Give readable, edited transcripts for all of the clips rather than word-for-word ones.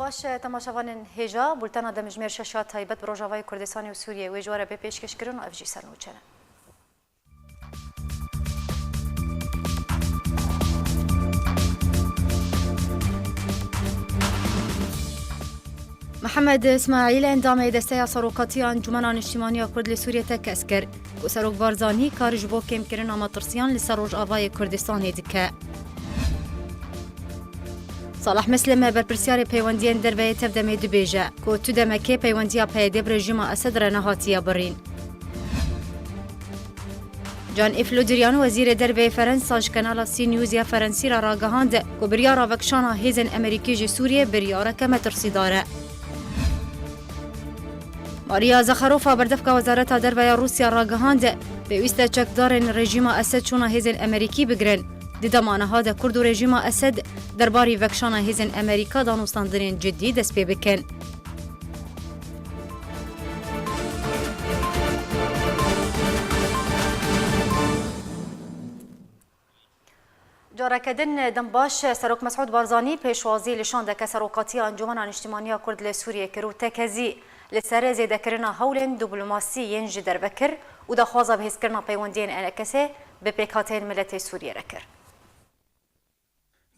باش تماشاوان هێژا بولتانا دەمژمێر شەشا تایبەت بە ڕۆژاوای کوردستانی و سووریە وێ ژوارە بێ پێشکەشکردن و ئەڤژی سەرنووچەنە. محمد اسماعیل اندامê desteya serokatiya Encumena Niştimaniya Kurd li Sûriyê te kes kir ku Serok Barzanî karî ji bo kêmkirina matirsiyan li ser Rojavayê Kurdistanê dike. Salah Meslim berpirsiyarê peywendiyên derveyê tevdemê dibêje ku tu demekê peywendiya peyedê bi rejîma Esed re nehatiye birîn. Can Eflodiriyan wezîrê derveyê Ferensa ji kanala C News ya Ferensî re ragihand ku biryara vekşana hêzên Amerîkî ji Sûriyê biryareke metirsîdar e. Maria Zakharova berdevka Wezareta Derveya Rûsya ragihand pêwîst e çekdarên rejîma Esed çûna hêzên Amerîkî bigirin. Di dema niha de Kurd û rejîma Esed derbarî vekşana hêzên Amerîka danûstandinên ciddî dest pê bikin. Careke din dembaş Serok Mesûd Barzanî pêşwazî li şandeke serokatiya Encumena Niştimaniya Kurd li Sûriyê kir û tekezî li serê zêdekirina hewlên diplomasiyên ji derve kir û daxwaza bihêzkirina peywendiyên NKS bi pêkhateyên miletê Sûriyê re kir.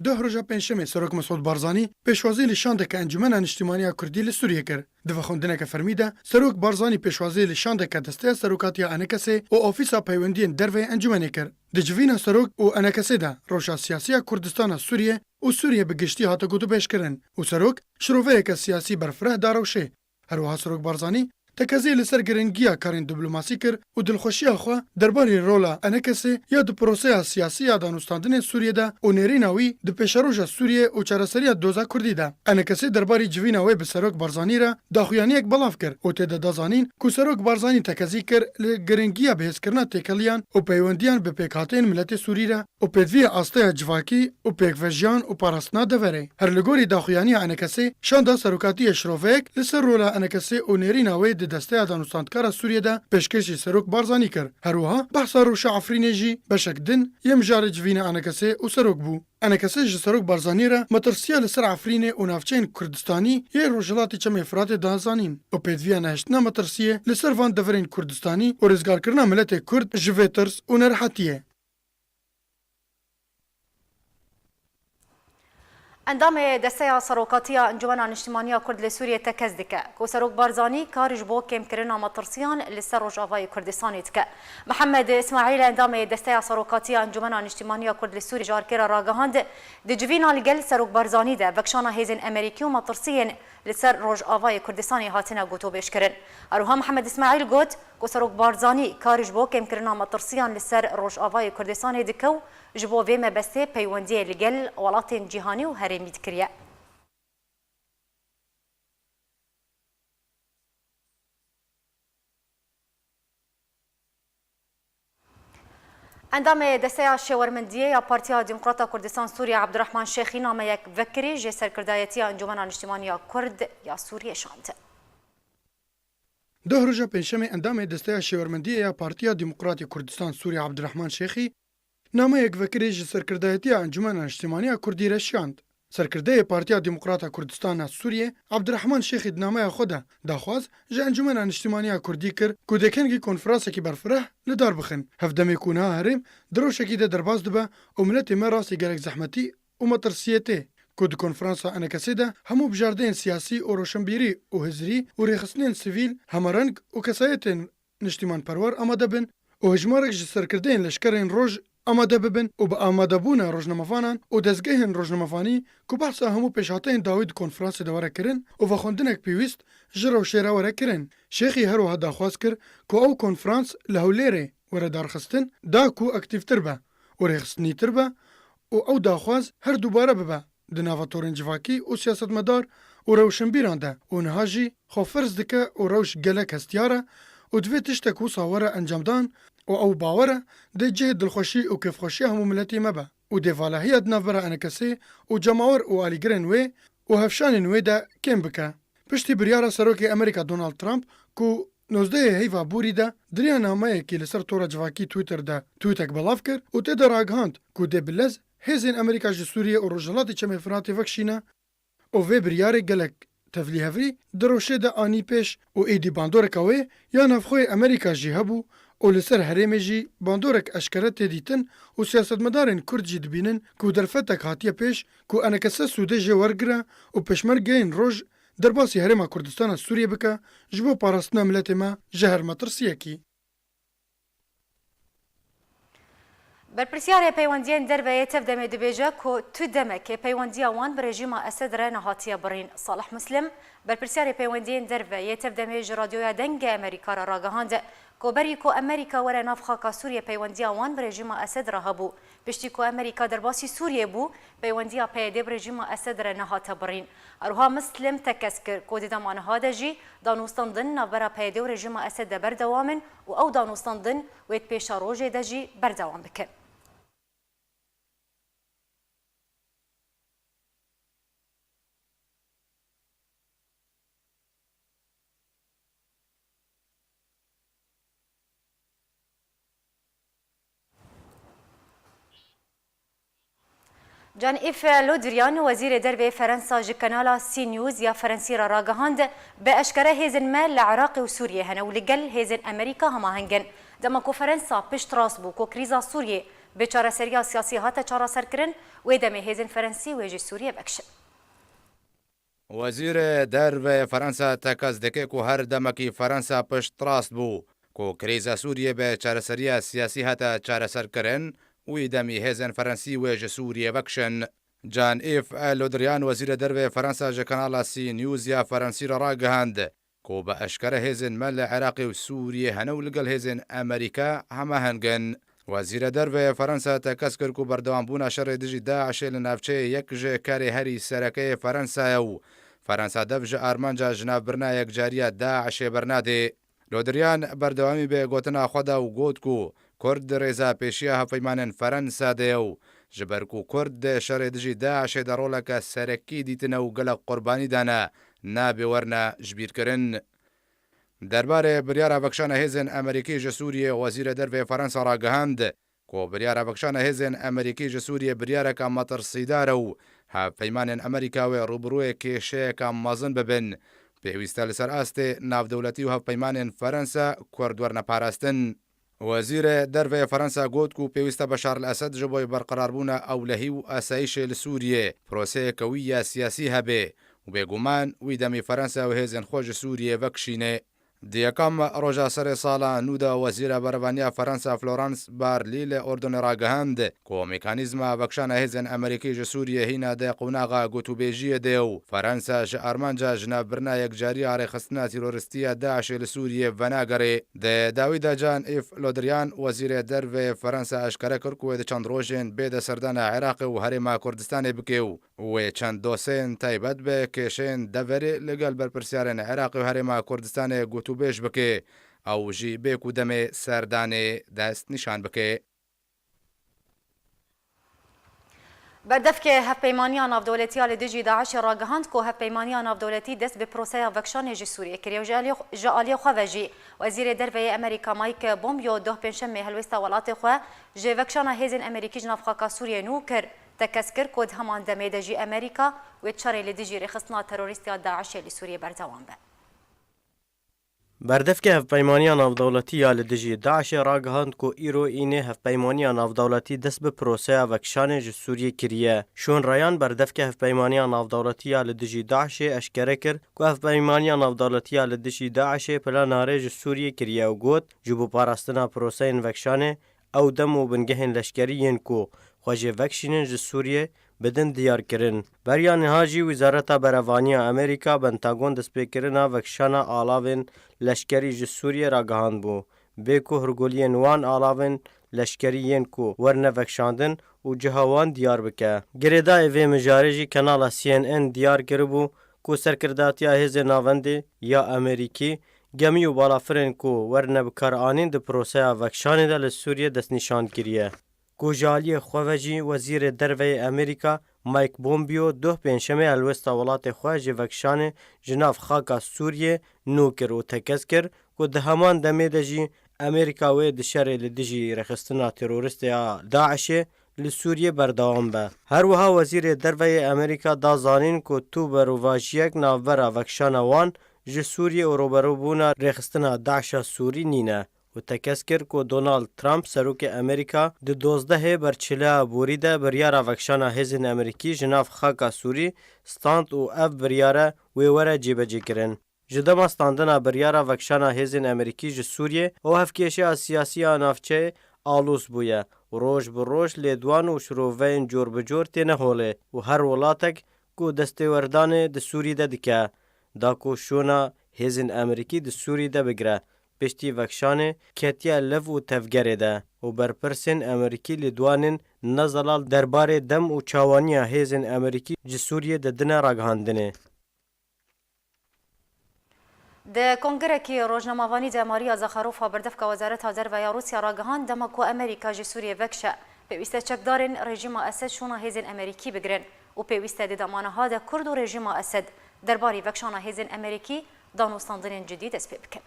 Duh roja pênşemê Serok Mesûd Barzanî pêşwazî li şandeke Encumena Niştimaniya Kurdî li Sûriyê kir. Di xwendineke fermî de Serok Barzanî pêşwazî li şandeke desteya serokatiya NKS û ofîsa peywendiyên derveyê encûmenê kir. Di civîna Serok û NKS de roja siyasî Kurdistana Sûriyê û Sûriyê bi giştî hate gotûbêjkirin û Serok şiroveyeke siyasî berfireh da rewşê. Herwiha Serok Barzanî tekezî li ser giringiya karên diplomasî kir û dilxweşiya xwe derbarê rola NKS ya di proseya siyasî ya danûstandinên Sûriyê de û nêrîna wî di pêşeroja Sûriyê û çareseriya doza Kurdî de. NKS derbarî civîna wê bi Serok Barzanî re daxuyaniyek belav kir û tê de dazanîn ku Serok Barzanî tekezî kir li giringiya bihêzkirina têkiliyan û peywendiyan bi pêkhateyên miletê Sûrî re û pêdiviyê asteya civakî û pêkvejiyan û parastina deverê. Her li gorî daxuyaniya NKS şanda serokatiyê şiroveyek li ser rola NKS û nêrîna wê di desteya danûstandkara Sûriyê de pêşkêşî Serok Barzanî kir. Herwiha behsa rewşa Efrînê jî beşek din yê mijarê civîna NKS û Serok bû. NKS ji Serok Barzanî re metirsiya li ser Efrînê û navçeyên Kurdistanî yê Rojhilatê Çemê Firatê dazanîn û pêdiviya nehiştina metirsiyê li ser van deverên Kurdistanî û rêzgarkirina miletê Kurd ji vê tirs û nerahetiyê. Endamê desteya serokatiya Encumena Niştimaniya Kurd li Sûriyê te kes dike ku Serok Barzanî karî ji bo kêmkirina matirsiyan li ser Rojavayê Kurdistanê dike. Muhammed İsmail endamê desteya serokatiya Encumena Niştimaniya Kurd li Sûriyê jarkêra ragihand di civîna li gel Serok Barzanî de vekşana hêzên Amerîkî û matirsiyên li ser Rojavayê Kurdistanê hatine gotûbêjkirin. Herwiha Muhammed İsmail got ku Serok Barzanî karî ji bo kêmkirina matirsiyan li ser Rojavayê Kurdistanê dike û ji bo vê mebestê peywendiyê li gel welatên cîhanî û herêmî dikiriye. Endamê desteya şêwermendiyê ya Partiya Demokrata Kurdistan Sûriye Abdurrahman Şêxî nameyek vekirî ji serkirdayetiya Encumena Niştimaniya Kurd ya Sûriyê şand. Duh roja pênşemê endamê desteya şêwermendiyê ya Partiya Demokratî Kurdistan Sûriye Abdurrahman Şêxî nameyek vekirî ji serkirdayetiya Encumena Niştimaniya Kurdî re şand. Serkirdeyê Partiya Demokrata Kurdistana Sûriyê Abdurrahman Şêxî di nameya xwe de daxwaz ji Encumena Niştimaniya Kurdî kir ku dekengî konferansekî berfireh li dar bixin. Hevdemê ku niha herêm di rewşekî de derbas dibe û miletê me rastî gelek zehmetî û metirsiyê tê. Ku di konferansa NKS de hemû bijardeyên siyasî û roşenbîrî û hizrî û rêxistinên sivîl hemereng û kesayetên niştîmanperwer amade bin û hejmarek ji serkirdeyên leşkerên roj amade bibin û bi amadebûna rojnamevanan û dezgehên rojnamevanî ku behsa hemû pêşhateyên dawî di konferansê de were kirin û vexwendinek pêwîst ji rewşê re were kirin. Şêxî her wiha daxwaz kir ku ew konferans li Hewlêrê were darxistin da ku aktîvtir be û rêxistinîtir be û ew daxwaz her dubare bibe di nava torên civakî û siyasetmedar û rewşenbîran de û niha jî xwe firz dike û rewş gelek hestiyar e û divê tiştek wisa were encamdan û ew bawer e dê cihê dilxweşî û kêfxweşiya hemû miletê me be û dê valahiya di navbera NKS û cemawer û alîgirên wê û hevşanên wê de kêm bike. Piştî biryara Serokê Amerîka Donald Trump ku 19 heyva borî de diriya nameyekî li ser tora civakî Twitter de tweetek belav kir û tê de ragihand ku dê bilez hêzên Amerîka ji Sûriye û Rojhilatê Çemê Firatê vekşîne û vê biryarê gelek tevlîhevî di rojê de anî pêş û êdî bandoreka wê ya navxweyê Amerîka jî hebû û li ser herêmê jî bandorek eşkere tê dîtin û siyasetmedarên Kurd jî dibînin ku derfetek hatiye pêş ku enekese Sûdê jê wergire û pêşmergeyên roj derbasî Herêma Kurdistana Sûriyê bike ji bo parastina miletê me ji her metirsiyekî. برپرسیار پیوندیان درباره تف دم دبیجه که تو دمه که پیوندیا وان بر رژیم اسد را نهاتیه برین صالح مسلم برپرسیار پیوندیان درباره تف دم رادیوی دنگ امریکا را راگهاند که بری که امریکا ور نافخا سوریه پیوندیا وان بر رژیم اسد را هبو پشتی که امریکا درباسی سوریه بو پیوندیا پیاده بر رژیم اسد را نهاته برین اروها مسلم تکسکر که دمان هادجی دانوستان دن نبرا پیاده و رژیم اسد بردوامن و او دانوستان دن وید پیش روجه دجی بردوام بکن. جان ایف لودریان وزیر دربه فرانسا جکانالا سی نیوز یا فرانسی را راگهاند به اشکره هیزن مال لعراق و سوریه هنه و لگل هیزن امریکا هما هنگن دما کو فرانسا پشت راس بو کو کریزا سوریه به چاره سریا سیاسی هات چاره سر کرن و دمه هیزن فرانسی و جی سوریه بکش وزیر دربه فرانسا تکاز دکه کو هر دمکی فرانسا پشت راس بو کو کریزا سوریه به چاره سریا سیاسی هات چاره سر کرن ويدمي هيزن فرنسي ويج سوريا بكشن جان إيف لودريان وزير دربه فرنسا جكانالا سي نيوز يا فرنسي راقهاند كو بأشكر هيزن مال عراقي وسوريا هنو لقل هيزن أمريكا هما هنگن وزير دربه فرنسا تكسكر كو بردوان بونا شر دجي داعش لنافچه يك جه كاري هري سركي فرنسا يو فرنسا دفج أرمانجا جناب برنا يك جارية داعش برنادي لودريان بردوامي به گوتنا خدا و گوت کو کرد رضا پیشیا هفیمان فرانسا دیو جبرکو کرد شر دجی داعش درولک سرکی دیتنه و گلق قربانی دانه نابی ورنه جبیر کرن درباره بریار وکشان هیزن امریکی جسوریه وزیر دربه فرانسا را گهاند کو بریار وکشان هیزن امریکی جسوریه بریار که مترسیداره و هفیمان امریکا و روبروی کشه که مازن ببن پێویستە لەسەر ئاستێ ناودەوڵەتی و هەفپەیمانên فەرەنسا کورد وەرنەپاراستن. وەزیرە دەربەیە فەرەنسا گوت و پێویستە بەشار الئەسەد ji بۆی بەرقەراربوونە ئەولەهی و ئاسایشێ لە سووریێ پرۆسەیەکە ویە سیاسی هەبێ و بێگومان وی دەمی فەرەنسا و هێزن خۆش سووریێ بەکشینێ. دیەکەم ڕۆژە سەرێ ساڵە نودا وەزیرە بەرەڤانیا فەرەنسا فلۆرانس بارلی لە ئۆردن ڕاگەهاند کۆ میکانیزمە بەکشانە هێزن ئەمریکی ji سووریە هینە دێ قوناغا گوتوبێژیە دێ و فەرەنسا ji ئەرمانجا ژنەبرنا یەکجاری ئاڕێخستنا تیرۆریستیە داعشێ لە سووریێ ڤەناگەڕێ دێ داویدا جان ئیف لۆدریان وەزیرێ دەربێ فەرەنسا ئەشکەرە کرد وێ چەند ڕۆژێن بێدە سەردانە عێراق و هەرێما کوردستانê bike و wê çend dosên taybet be kêşên deverê لەگەڵ بەرپرسیارên عێراق و هەرێما کوردستانê گوتوبێژ bike ew jî bêk û demê serdanê dest nîşan bike. بردفك هفپیمانیا نافدولتی آل دجی داعش راگهاند که هفپیمانیا نافدولتی دست به پروسه وکشان جی سوریه کریو جالی خواهجی وزیر دربه امریکا مایک بومبیو ده پنجشنبه هلوستا ولات خواه جی وکشان هیزن امریکی جنافخاکا سوریه نو کر تکسکر کد همان دمه دجی امریکا و چاره لدجی رخصنا تروریستی داعش لسوریه بردوام به. بردفکه هفپیمانیا نافدولتی یا لدجی داعش راگهاند کو ایرو اینه هفپیمانیا نافدولتی دست به پروسه وکشان جی سوریه کریه شون رایان بردفکه هفپیمانیا نافدولتی یا لدجی داعش اشکره کرد کو هفپیمانیا نافدولتی یا لدجی داعش پلاناره جی سوریه کریه و گوت جبو پاراستنا پروسه وکشان او دم و بنگهن لشکریین کو خوژه وکشینن جی سوریه بدن دیار کرن بریان هاجی وزارت بروانی امریکا بنتاگون دست پیکرنا وکشانا آلاوین لشکری جی سوریه را گهاند بو بیکو هرگولین وان آلاوین لشکریین کو ورنه وکشاندن و جهوان دیار بکه گریدا اوی مجارجی کانال CNN دیار کربو کو سرکرداتیا هز ناوندی یا امریکی گمی و بالافرین کو ورنه بکار آنین د پروسه وکشانی د سوریه دست نشان کریه گوجالی خوجی وزیر دربه امریکا مایک بومبیو ده پنجشنبه الوستا ولات خوژ وکشان جناف خاکا سوریه نوکر و تکسکر کو ده همان دمه دجی امریکا و د شر لدجی رخصتنا تروریست داعش li Sûriyê berdewam be. Her wiha Wezîrê Derveyê Amerîka da zanîn ku tu berovajiyek navbera vekşana wan ji Sûriyê û roberûbûna rêxistina Daişa Sûrî nîne. û tekez kir ku Donald Trump serokê Amerîka di 12 berçileya borî de biryara vekşana hêzên Amerîkî ji nav xaka Sûrî stand û ev biryare wê were cêbecêkirin. Ji dema standina biryara vekşana hêzên Amerîkî ji Sûriyê ew hevkêşeya siyasî ya navçeyê alûs bûye û roj bi roj lêdwan û şiroveyên cor bi cor têne holê û her welatek ku destêwerdanê di Sûrî de dike da ku şûna hêzên Amerîkî di Sûrî de bigire. Piştî vekşanê ketiye lev û tevgerê de û berpirsên Amerîkî li dwanên nezelal derbarê dem û çawaniya hêzên Amerîkî ji Sûriyê de dine ragihandinê. د کنگرکی روزنامه‌وانی ماریا زخاروف بردفک وزارت درویه روسیا را گهاند دما کو امریکا جی سوریه وکشه پیوسته چکدارن رژیم اسد شونه هیزن امریکی بگرن و پیوسته د دمانه ها د کرد و رژیم اسد درباری وکشانه هیزن امریکی دانوستاندن جدید است بکن.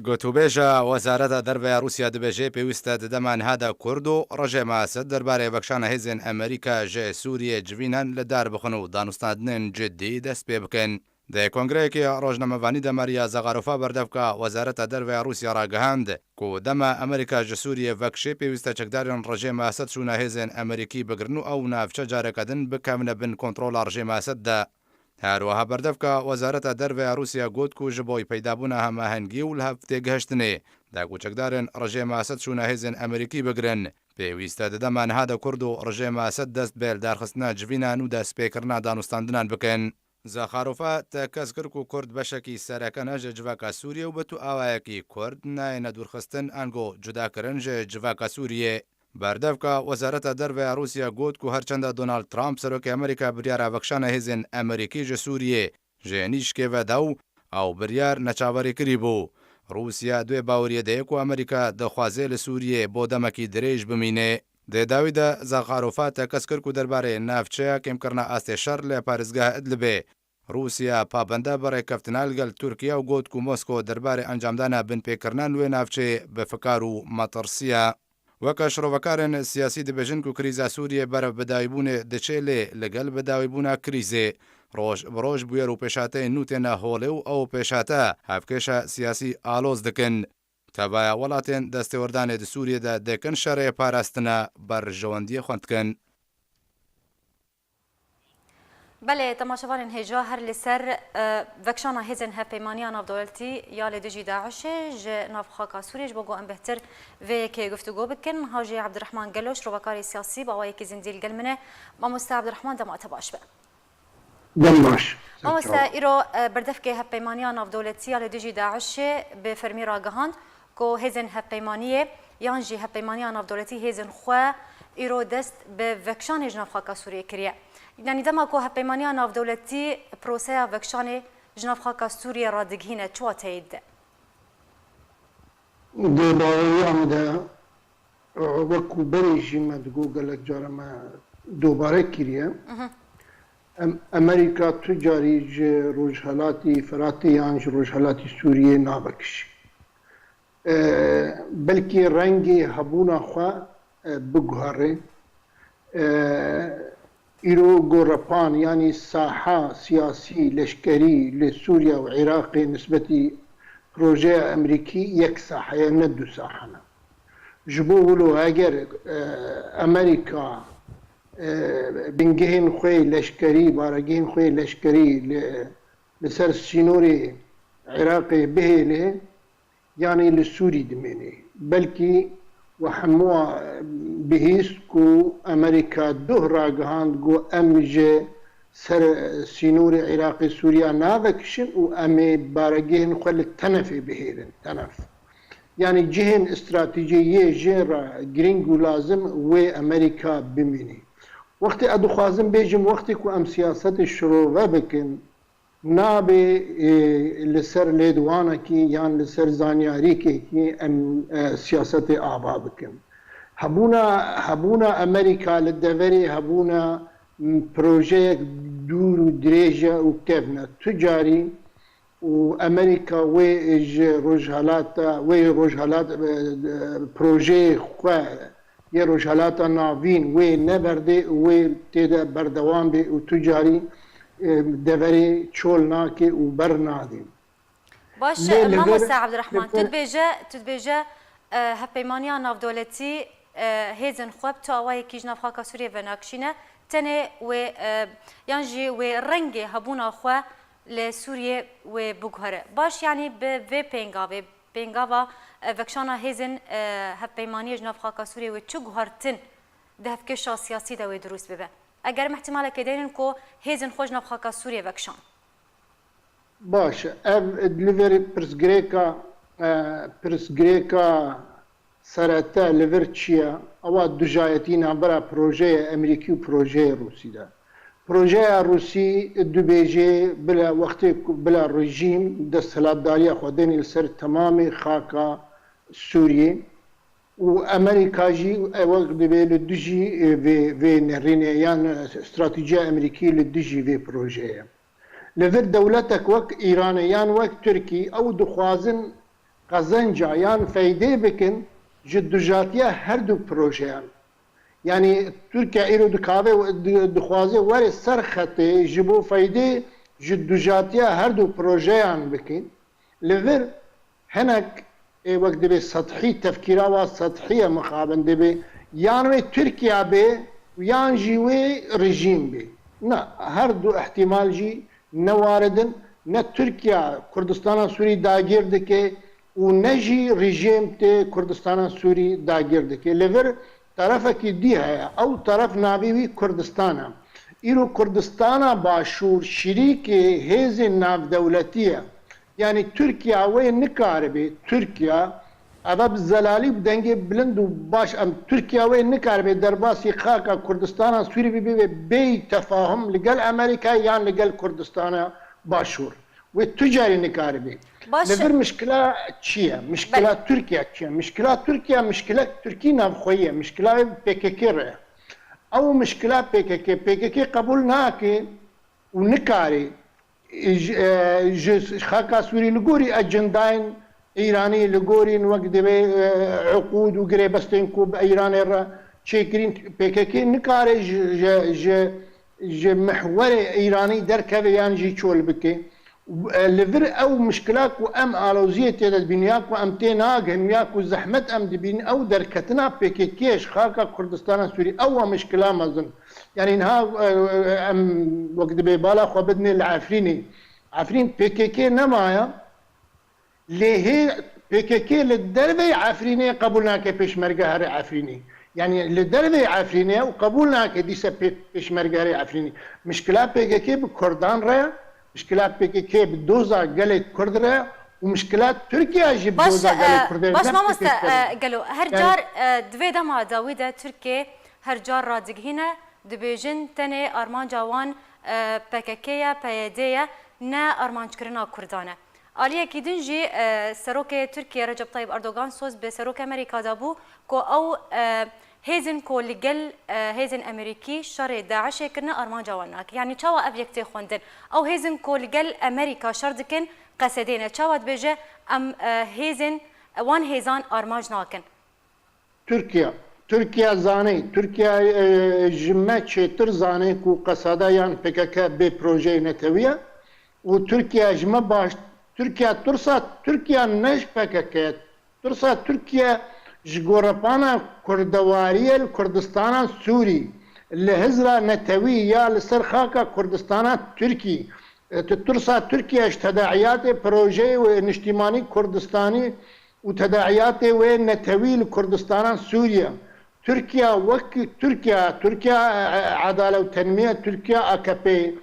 گوتوبێژە وەزارەتە دەربەیە رووسیا دەبێژێ پێویستە دەمان هادا کورد و ڕژێمە ئەسەد دەربارەی بەخشانە هێزن ئەمریکا ژێ سووریە جوینەن لە دار بخن و دانوستاندنên جدی دەست پێ بکەن. د کۆنگرەیەکی ڕۆژنامەوانی دەمەریە زەغارۆفا بەردەفکە وەزارەتە دەربەیە رووسیا ڕاگەهاند کو دەمە ئەمریکا ژە سووریە ڤەکشێ پێویستە چەکدارن ڕژێمە ئەسەد چوونە هێزن ئەمریکی بگرن و ئەو ناوچە جارەکەدن بکەونە بن کۆنتڕۆڵە ڕژێمە ئەسەددا. هەروەها بەردەفکە وەزارەتە دەربەیە رووسیا گوت و ji بۆی پەیدابوونە هەماهەنگی و لە هەفتێگەهشتنێ داگوچەکدارن ڕژێمە ئەسەد چوونە هێزن ئەمریکی بگرن پێویستە دەدەمان هادە کورد و ڕژێمە ئەسەد دەست بێل دارخستنە جوینان و دەستپێکردنا دانوستاندنان بکەن. زەخارۆفا تەکەس کرد و کورد بەشێکی سەرەکە نەژە جڤاکە سووریە و بەتو ئاوایەکی کورد نایەنە دوورخستن ئەنگۆ جوداکردن ژە جڤاکە سووریە. بەردەفکە وەزارەتە دەربەیە رووسیا گوت و هەرچەندە دۆنالد ترامپ سەرۆکی ئەمریکا بریارە بەخشانە هێزن ئەمریکی ژە سووریە ژێنی شکێڤەدا و ئەو بریار نەچاوەڕی کردی بوو. رووسیا دوێ باوریە دەیەک و ئەمریکا دەخوازێ لە سووریە بۆ دەمەکی درێژ بمینێ. دێداویدا زەخارۆفا تەکەس کرد و دەربارەی ناوچەیە کێمکردنە ئاستێ شەڕ لە پارێزگای ئیدلبێ. رووسیا پابەندە بەڕێکەفتنا لەگەڵ تورکیا و گوت و مۆسکۆ دەربارەی ئەنجامدانە بنپێکردنان وێ ناوچێ بەفکار و مەترسیە. وەکە شڕۆڤەکارن سیاسی دەبێژن و کریزە سووریە بەرە بەداویبوونێ دەچێ لێ لەگەڵ بەداویبوونا کریزێ ڕۆژ بڕۆژ بوێر و پێشاتەی نوتێنە هۆڵێ و ئەو پێشاتە هەفکێشە سیاسی ئالۆز دکن. تەبایە وڵاتێن دەستێوەردانێ د سووریەدا دەکەن شەڕێ پاراستنە بەرژەوەندیە خوندکەن. بله تماشاوان هجا هر لسر وکشانا هزن هپیمانیان نافدولتی یا لدجی داعش ج ناف خاکا سوریج بگو ام بهتر و که گفتگو بکن حاجی عبدالرحمن گلوش روکاری سیاسی با وایکی زندیل گلمنه ما مست عبدالرحمن دم اتباش به دماش ما مست ایرو بردف که هپیمانیان نافدولتی یا لدجی داعش به فرمی راگهاند کو هزن هپیمانیه یان جی هپیمانیان نافدولتی هزن خو ایرو دست به وکشان جناف خاکا سوریه کریه. یعنی دما کو هپیمانیان نافدولتی پروسه وکشان جناف خاکا سوریه را دگهینه چوا تایید ده؟ دوباره ده وکو بریشی مدگو گلک جارما دوباره کریه امریکا تجاری روجهلاتی فراتی یانج روجهلاتی سوریه نابکش بلکی رنگی هبونا خوا بگهاره ایرو گورپان یعنی ساحه سیاسی لشکری لسوریا و عراق نسبتی پروژه امریکی یک ساحه نه دو ساحه نه جبو ولو اگر امریکا بنگهین خوی لشکری بارگین خوی لشکری لسر سینوری عراق بهله یعنی لسوری دمینی بلکی وحموا بهيسكو أمريكا دهرا جهاندجو أمجي سر سينور عراقي سوريا ناذكشن وأمي بارجين خل التنفي بهيرن تنف يعني جهن استراتيجية جيرا جرينجو لازم وأمريكا بميني وقت أدو خازم بيجم وقتك وأم سياسة الشروع بكن نابي لسر ليدوانا كي يعني لسر زانياري كي ام سياسة آبا بكن هبونا أمريكا للدفري هبونا بروجيك دور دريجة وكتبنا تجاري وأمريكا ويج روجهالات بروجي خوا یه روژهلاتا ناوین وی نبرده وی تیده بردوان به و تجاری دوری چول ناکه و بر نادیم باش ليه مامۆستا لەبەر- عەبدوڕەحمان لەبەر- تتبێژە هەپەیمانیە ناودەوڵەتی هێزن خوێ تو ئەوایەکیش ناوخواکە سووریە ڤەناکشینە تەنێ وێ یان ژێ وێ ڕەنگێ هەبوونا خوێ لە سووریێ وێ بگوهرە باش یعنی vê pêngavê pêngava vekşana hêzin hevpeymaniyê ji navxaka Sûriyê wê çi guhartin di hevkêşa siyasî de wê durust bibe eger ihtimalekê deynin ku hêzin xwe ji navxaka Sûriyê vekşan باشه ev li pirsgirêka serete li vir çi ye ewa dujayetîna bira projeyê Emerîkî û projeyê Rûsî de projeya Rûsî dibêje bila wextê ku bila rejîm desthilatdariya Xwedê li ser temamê xaka Sûriyê û Amerîka jî ew dibe li dijî vê nêrînê yan stratîjiya Emerîkî li dijî vê projeyê لەڤر دەولەتێک وەک ئیرانە یان وەک تورکی ئەو دخوازن قەزەنجا یان فەیدێ بکن ji dujatiya her du projeyan yani Türkiye îro dikave dixwaze were ser xetê ji bo feydê ji dujatiya her du projeyan bikin li vir hinek wek dibe sethî tefkîra wa sethiye mixabin dibe yan wê Türkiye bê yan jî wê rejîm bê na her du ihtimal jî newaridin ne Türkiye Kurdistana Sûrî dagir dike û ne jî rejim tê Kurdistana Sûrî dagir dike li vir tarafekî dî heye ew taraf navê wî Kurdistan e îro Kurdistana Başûr şîrîkê hêzên navdewletî ye yani Türkiye wê nikaribe Türkiye ev bi zelalî bi dengê bilind û baş em Türkiye wê nikaribe derbasî xaka Kurdistana Sûrî bibe ve bê tefahum li gel Amerîka yan li gel Kurdistana Başûr wê tu carî nikaribe باش li vir mişkila çi ye mişkila Türkiye çi ye mişkila Türkiye mişkila Türkî navxweyî ye mişkila PKK re ew mişkila PKK qebûl nake û nikarî ji xaka Sûrî li gorî ecendayên İranî li gorîn wek dibe eqûd û girêbestên ku bi Îranê re çêkirîn PKK nikare ji mihwerê Îranî derkeve yan jî çol bike li vir ew mişkila ku em aloziyê tê de dibînin ya ku em tê nagin ya ku zehmet em dibînin ew derketina PKK ji xaka Kurdistana Sûrî ew mişkila mezin yani niha em wek dibe bala xwe bidinê li Efrînê Efrîn PKK nemaya lehê PKK li dervê Efrînê qebûl nake pêşmergeherê Efrînê yani li dervê Efrînê û qebûl nake dîse pêşmergeherê Efrînê mişkila PKK bi Kurdan re mişkila PKK bi doza gelê Kurd re û mişkila Türkiye jî bi doza gelê Kurd re باش مامۆستا gelo her car divê dema dawî de Tirkiye her car radigihîne dibêjin tenê armanca wan PKK ye PYD ye ne armanckirina Kurdan e aliyekî din jî serokê Tirkiye Recep Tayyip Erdogan soz bi serokê Amerîka da bû ku ew hêzin ku li gel hêzên Amerîkî şerê Daişê kirine armanca wan nake yani çawa ev yek tê xwendin ew hêzin ku li gel Amerîka şer dikin qesedê ne çawa dibêje em hêzên wan hêzan armanc nakin Türkiye zanê Türkiye ji me çêtir zanê ku qesada yan PKK bê projeyê netewiye û Türkiye ji me baş Türkiye tursa Türkiye ne ji PKK tursa Türkiye ji gorepana Kurdewariyê li Kurdistana Sûrî li hizra netewî ya li ser xaka Kurdistana Tirkî tursa Türkiye ji tedaiyatê projeyê wê niştîmanî Kurdistanî û tedaiyatê wê netewî li Kurdistana Sûriye Türkiye wekî Türkiye Adalet û Tenmiye Türkiye AKP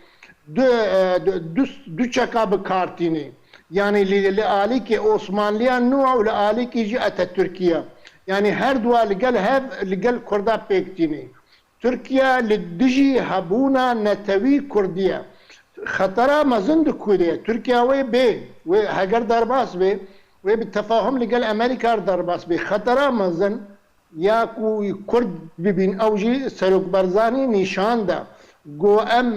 du çeka bi kartînê yani li alîkê Osmanliya nû û li alîkê jî Atatürkiye yani her dua li gel hev li gel Kurda pêktînê Türkiye li dijî hebûna netewî Kurdiye xetera mezin di Kurdiye Türkiye wê bê wê heger derbas bê wê bi tefahum li gel Amerîka derbas bê xetera mezin ya ku Kurd bibîn ew jî serokberzanî nîşan da got em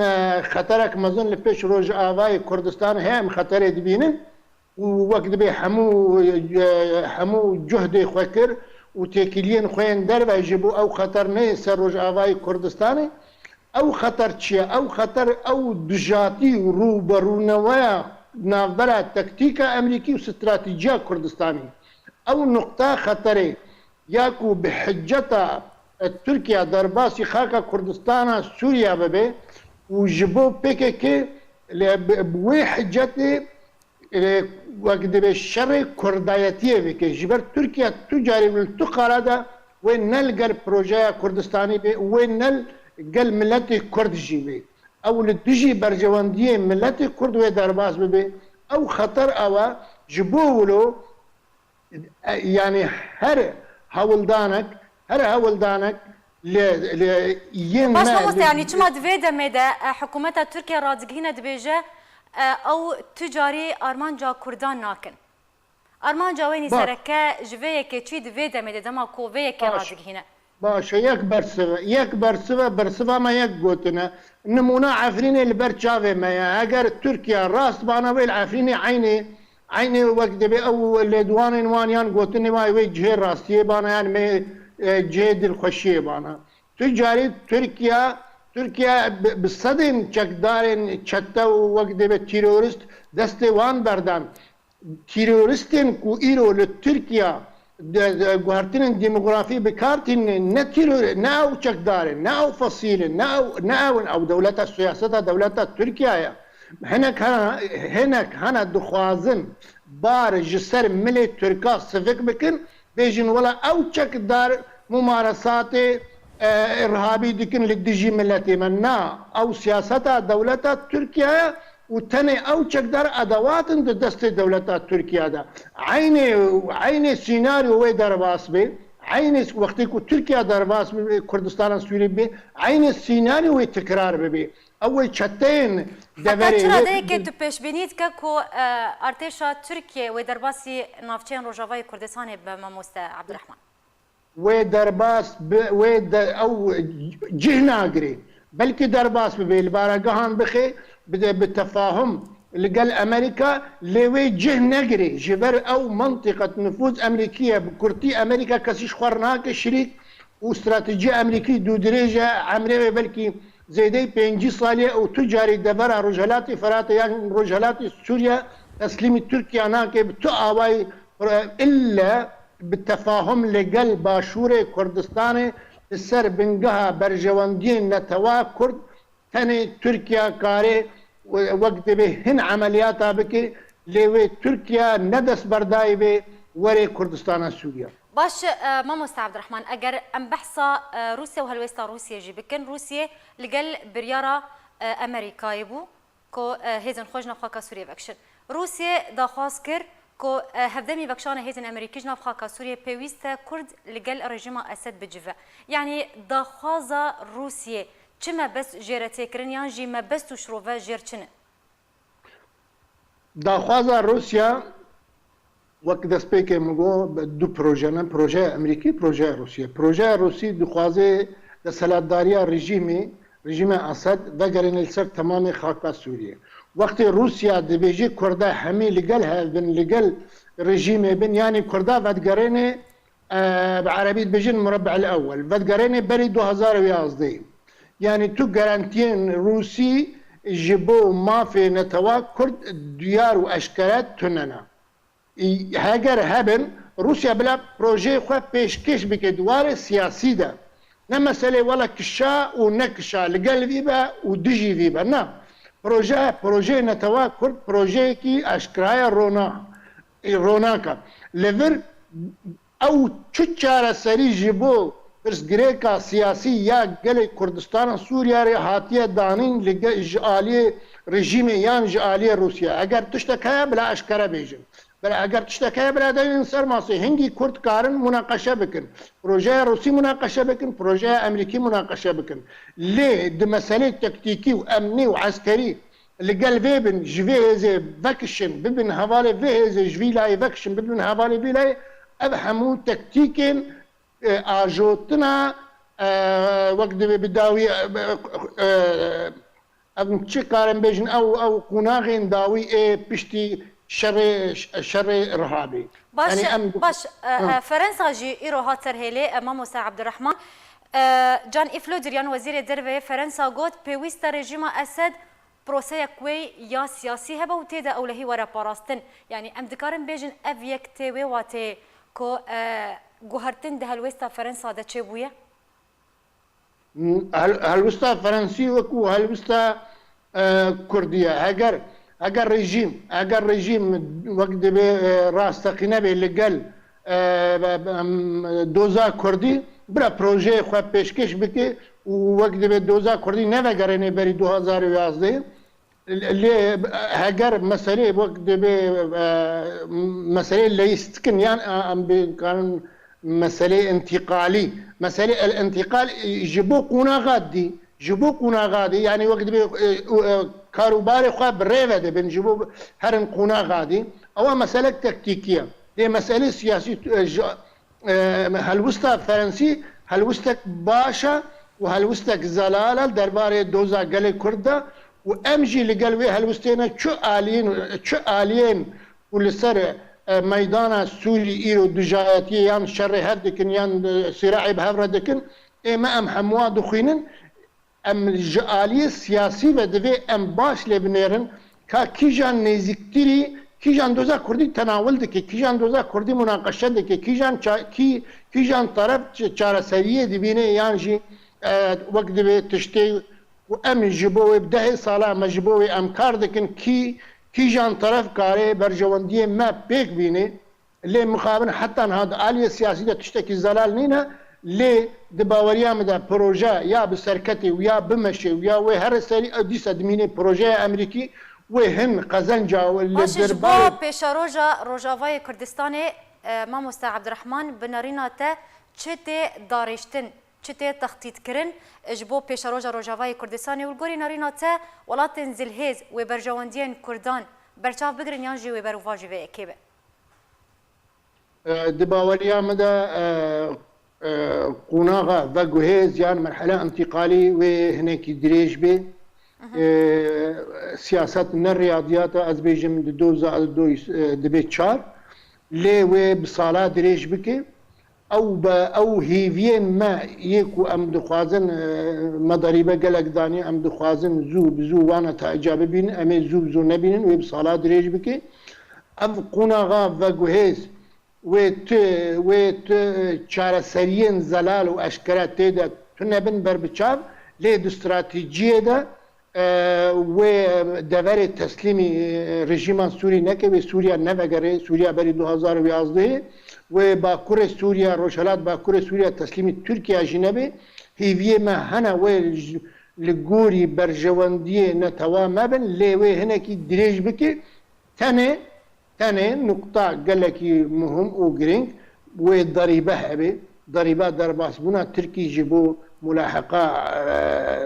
xeterek mezin li pêş Rojavayê Kurdistan heye em xeterê dibînin û wek dibe hemû cuhdê xwe kir û و تێکیلیان خۆیان دەربەژێ بوو ئەو خەتەر نەیە سەر ڕۆژئاوای کوردستانی ئەو خەتەر چییە؟ ئەو خەتەر ئەو دژاتی و ڕوبەڕوونەوەیە ناوبەرە تەکتیکە ئەمریکی و ستراتیجیا کوردستانی ئەو نقطە خەتەرێ یاکو بحجەتە تورکیا دەرباسی خاکە کوردستانە سووریا ببێ و ji bo PKK wê hicetê wek dibe şerê Kurdayetiyê bike ji ber Tirkiye tu carî tu qara de wê nel gel projeya Kurdistanî bê wê nel gel milletê Kurd jî bê ew li dijî bercewendiyê milletê Kurd wê derbas bibe ew xeter ew e ji bo wilo yani her hewildanek باش مامۆستا یعنی چما divê demê de hikûmeta Tirkiye radizgîhîne dibêje ew ticarî armanca Kurdan nakin. Armanca wê nîsereke ji vê yekê çî divê demê de dema ku vê yekê radizgîhîne. باشه یک برسوه ما یک گوتنه نمونه عفرینه لبر چاوه مایا اگر ترکیه راست بانا ویل عفرینه عینه وقت دبی او لدوان وانیان گوتنه ما وی جه راستیه بانا یعنی می جه دلخوشیه بانا تجاری ترکیه بصدن چکدارن چتا وقت دبی تیروریست دست وان بردن تیروریستن کو ایرو لترکیه گوهرتنین دیموگرافی بکارتین نه تیرور نه او چکداره نه او فصیل نه او دولت سیاست دولت ترکیه هنک هنه دخوازن بار جسر ملی ترکا سفک بکن بیجن ولا او چکدار ممارسات ارهابی دکن لدیجی ملتی من نه او سیاست دولت ترکیه و تنه او چکدار ادواتن د دست دولت ترکیه ده عین سیناریو وی درباس به عین وقتی کو ترکیه درباس به کردستان سوریه به عین سیناریو وی تکرار به اول چتین دبری چرا ده که تو پیش بینید که کو ارتشا ترکیه وی درباسی نافچین روجاوای کردستان به مامۆستا عبدالرحمن وی درباس او جهناگری بلکه درباس به البارگاهان بخی بده بالتفاهم لقال امريكا لوي جه نجري جبر او منطقه نفوذ امريكيه بكرتي امريكا كسيش خورناك شريك واستراتيجيه امريكي دو درجه عمري بلكي زيدي بينجي صاليه او تجاري دبر رجالات فرات يعني رجالات سوريا تسليم تركيا هناك بتقاوي الا بالتفاهم لقال باشور كردستان السر بنقها برجواندين نتوا كرد تاني تركيا كاري وقت به هن عملياتها بكي لوي تركيا ندس برداي به وري كردستان سوريا باش مامۆستا عبدالرحمن اگر ام بحثا روسيا وهلويستا روسيا جي بكن روسيا لقل بريارة امريكاي بو كو هيزن خوش نفخاكا سوريا بكشن روسيا داخواز كر كو هفدمي بكشان هيزن امريكي نفخاكا سوريا بيويستا كرد لقل رژیم اسد بجفا يعني داخوازا روسيا چما بس جيرتي كرنيان جي ما بس تشروفا جيرچنه داخوازا روسيا وقت دسپیک مگو دو پروژه نه پروژه امریکی پروژه روسیه پروژه روسی دخوازه د سلطداریا رژیم اسد وگرن السر تمام خاک سوریه وقت روسیا د بیجی کرده همي لقل هبن لقل رژیم بن يعني كرده ودگرن بعربي بيجن مربع الاول ودگرن بري 2011 يعني تو جارانتين روسي جبو ما في نتوا كرد ديار واشكالات تننا هاجر هبن روسيا بلا بروجي خو بيشكش بكدوار سياسي ده نا مسألة ولا كشا ونكشا لقال فيبا ودجي فيبا نا بروجي نتوا كرد بروجي كي اشكرايا روناكا لفر او تشارة سري جبو برس گریکا سیاسی یا گل کردستان سوریه ری هاتیه دانین لجالی رژیم یان جالی روسیه اگر تشتکه بلا اشکره بیجن بلا اگر تشتکه بلا دین سر ماسی هنگی کرد کارن مناقشه بکن پروژه روسی مناقشه بکن پروژه امریکی مناقشه بکن لی د مسئله تکتیکی و امنی و عسکری لقال فيبن جويزي فاكشن ببن هوالي فيزي جويلاي فاكشن ببن هوالي فيلاي ابحمو تكتيكين اجوتنا وقت بداوي ام چه کارم بيجن او قناغين داوي بشتي شر ارهابي. باش يعني باش فرنسا جي ايرو هاتر هيلي امام موسى عبد الرحمن جان افلودريان وزير الدربه فرنسا قوت بيويست ريجيم اسد بروسيا كوي يا سياسي هبه وتيدا اولهي ورا باراستن يعني ام دكارن بيجن افيك تيوي واتي كو جوهرتن ده هلوستا فرنسا ده تشيبويه هلوستا فرنسي وكو هلوستا كرديه اگر رژیم وقت به راستقینه به لگل دوزا کردی برا پروژه خو پیشکش بکه و وقت به دوزا کردی نوگرنه بری 2011 لی اگر مسئله وقت به مسئله لیستکن یعنی ام بکن مسئله انتقالی مسئله الانتقال جبو قناغادي يعني وقت به كاروباري خو بريفه ده بنجيبو هرن قناغادي او مساله تكتيكيه هي مساله سياسيه هلوستا فرنسي هلوستك باشا وهلوستك زلاله درباره دوزا قال كرده وامجي لقلبي هلوستينا شو الين ولسر ميدان سوري ايرو دجاياتي يان شر هردكن يان صراع بهردكن اما ام حموا دخينن ام الجاليه السياسي ودفي ام باش لبنيرن كا كيجان نزيكتري كيجان دوزا كردي تناول دكي كيجان دوزا كردي مناقشه دكي كيجان طرف چارەسەریە دبينه يانجي وقت دبي تشتي وام جبوي بده صاله مجبوي ام كار دكن كيجان طرف كاري برجونديه ما بيك بيني اللي مقابل حتى هذا آلية سياسية تشتكي زلال نينا لي دباوريا مدا بروجا يا بسركتي ويا بمشي ويا وهر سري ديس ادميني بروجا امريكي وهن قزنجا واللي دربار بيشاروجا روجافاي كردستاني ماموستا عبد الرحمن بنارينا تا چته دارشتن چته تخطيط كرن اجبو بيشاروجا روجافاي كردستاني والغوري نارينا تا ولاتن زلهيز وبرجوانديان كردان برچاف بگرن يانجي وبروفاجي في كيبه دباوريا مدا قناغه و جهيز يعني مرحله انتقالي وهناك دريج به سياسات من الرياضيات از بيجم دوزا دبي تشار لي و بصاله دريج بك او هيفين ما يكو ام دخوازن مضاريبه قالك داني ام دخوازن زو وانا تعجب بين ام زو نبين و بصاله دريج بك ام قناغه و جهيز ويت چارەسەریên زلال و اشکرا تێدا تونەبن بربچاو لێ دو استراتیجیە دا و دەڤەرێ تەسلیمی رژیمان سووری نەکەوێ سووریا نەڤەگەڕێ سووریا بەری 2011 و باکوورە سووریا ڕۆژهەڵات باکوورە سووریا تەسلیمی تورکیا ژی نەبێ هیڤیە مە هەنە وێ لە گۆری بەرژەوەندیە نەتەوا مەبن لێوێ هەنێکی درێژ بکێ تاني نقطة قال لك مهم وجرينج والضريبة هبه ضريبة درباس بنا تركي يجيبوا ملاحقة